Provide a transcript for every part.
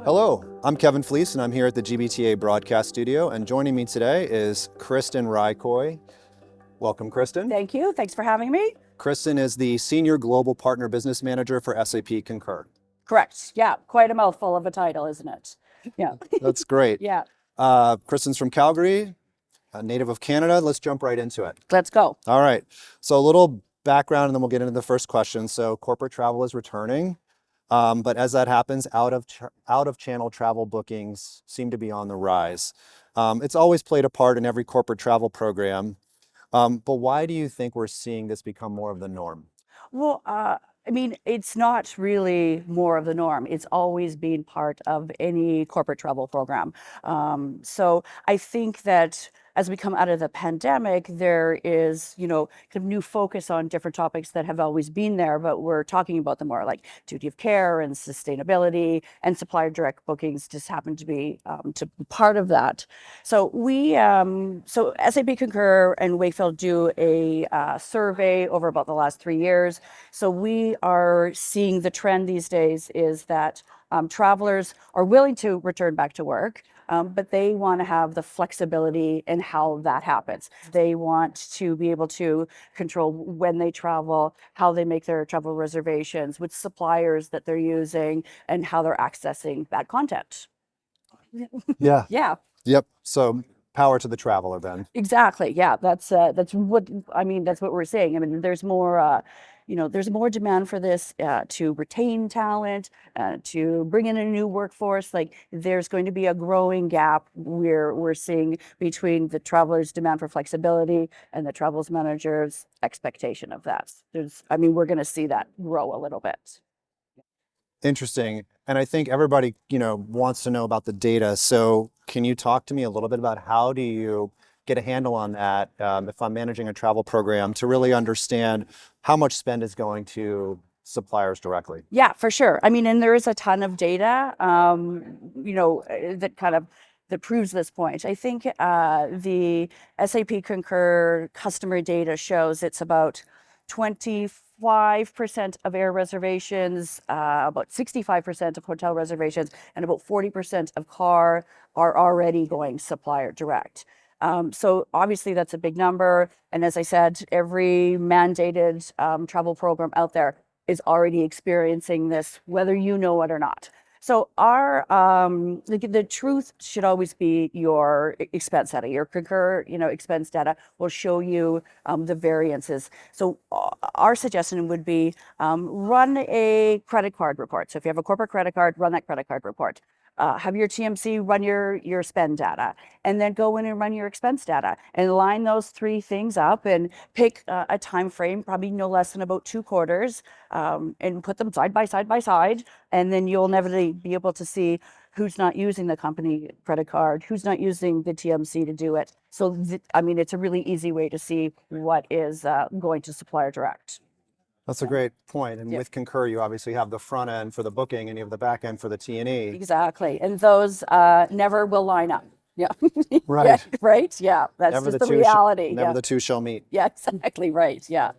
Hello, I'm Kevin Fleece and I'm here at the GBTA broadcast studio, and joining me today is Kristen Hrycoy. Welcome, Kristen. Thank you. Thanks for having me. Kristen is the Senior Global Partner Business Manager for SAP Concur. Correct. Yeah, quite a mouthful of a title, isn't it? Yeah. That's great. Yeah. Kristen's from Calgary, a native of Canada. Let's jump right into it. Let's go. All right, so a little background and then we'll get into the first question. So corporate travel is returning. But as that happens, out of channel travel bookings seem to be on the rise. It's always played a part in every corporate travel program. But why do you think we're seeing this become more of the norm? Well, it's not really more of the norm. It's always been part of any corporate travel program. So I think that as we come out of the pandemic, there is, kind of new focus on different topics that have always been there, but we're talking about them more, like duty of care and sustainability, and supplier direct bookings just happen to be part of that. So so SAP Concur and Wakefield do a survey over about the last 3 years. So we are seeing the trend these days is that travelers are willing to return back to work, but they want to have the flexibility in how that happens. They want to be able to control when they travel, how they make their travel reservations, which suppliers that they're using, and how they're accessing that content. Yeah. Yeah. Yep. So power to the traveler then. Exactly. Yeah, that's what that's what we're saying. There's more there's more demand for this to retain talent, to bring in a new workforce. Like there's going to be a growing gap we're seeing between the traveler's demand for flexibility and the travels manager's expectation of that. We're going to see that grow a little bit. Interesting. And I think everybody, wants to know about the data. So can you talk to me a little bit about how do you get a handle on that if I'm managing a travel program to really understand how much spend is going to suppliers directly? Yeah, for sure. And there is a ton of data, that proves this point. I think the SAP Concur customer data shows it's about 25% of air reservations, about 65% of hotel reservations, and about 40% of car are already going supplier direct. So obviously that's a big number. And as I said, every mandated travel program out there is already experiencing this, whether you know it or not. So our the truth should always be your expense data. Your Concur, expense data will show you the variances. So our suggestion would be run a credit card report. So if you have a corporate credit card, run that credit card report. Have your TMC run your spend data, and then go in and run your expense data, and line those three things up, and pick a time frame, probably no less than about 2 quarters, and put them side by side, and then you'll never be able to see who's not using the company credit card, who's not using the TMC to do it. So it's a really easy way to see what is going to supplier direct. That's a great point. And Yeah. with Concur, you obviously have the front end for the booking and you have the back end for the T&E. Exactly. And those never will line up. Yeah. Right. Yeah, right. Yeah. That's Never just the the two reality. never Yeah. the two shall meet. Yeah, exactly. Right. Yeah.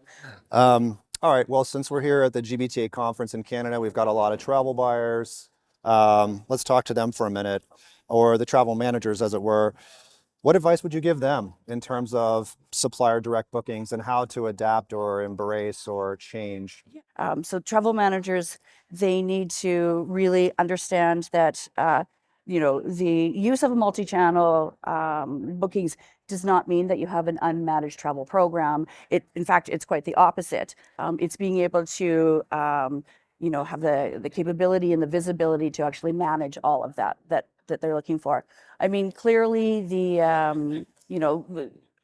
All right. Well, since we're here at the GBTA conference in Canada, we've got a lot of travel buyers. Let's talk to them for a minute, or the travel managers, as it were. What advice would you give them in terms of supplier direct bookings and how to adapt or embrace or change? So travel managers, they need to really understand that, the use of a multi-channel bookings does not mean that you have an unmanaged travel program. In fact, it's quite the opposite. It's being able to, have the capability and the visibility to actually manage all of that they're looking for. Clearly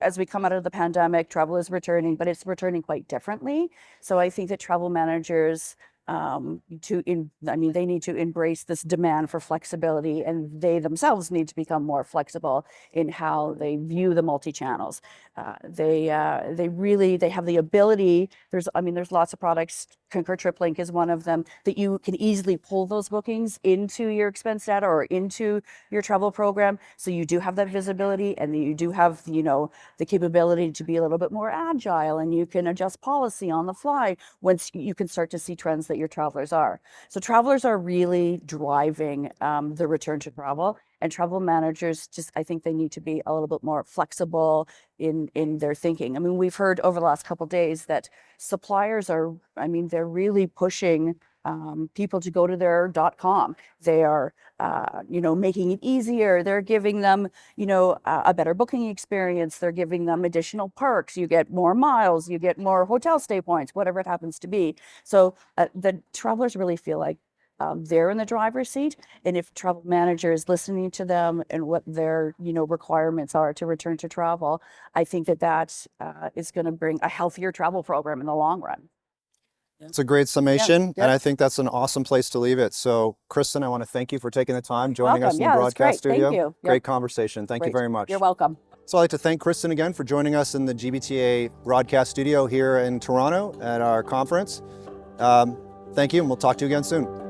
as we come out of the pandemic, travel is returning, but it's returning quite differently. So I think that travel managers, they need to embrace this demand for flexibility, and they themselves need to become more flexible in how they view the multi-channels. They have the ability. There's lots of products Concur TripLink is one of them, that you can easily pull those bookings into your expense data or into your travel program. So you do have that visibility, and you do have, the capability to be a little bit more agile, and you can adjust policy on the fly once you can start to see trends that your travelers are. So travelers are really driving the return to travel, and travel managers I think they need to be a little bit more flexible in their thinking. I mean, we've heard over the last couple of days that suppliers are, they're really pushing people to go to their .com. They are, making it easier. They're giving them, a better booking experience. They're giving them additional perks. You get more miles, you get more hotel stay points, whatever it happens to be. So the travelers really feel like they're in the driver's seat, and if travel manager is listening to them and what their requirements are to return to travel, I think that is going to bring a healthier travel program in the long run. It's a great summation, Yeah. and I think that's an awesome place to leave it. So, Kristen, I want to thank you for taking the time, joining us in the Yeah, that's broadcast great. studio. Thank you. Great Yep. conversation. Thank you Great. very much. You're welcome. So I'd like to thank Kristen again for joining us in the GBTA broadcast studio here in Toronto at our conference. Thank you, and we'll talk to you again soon.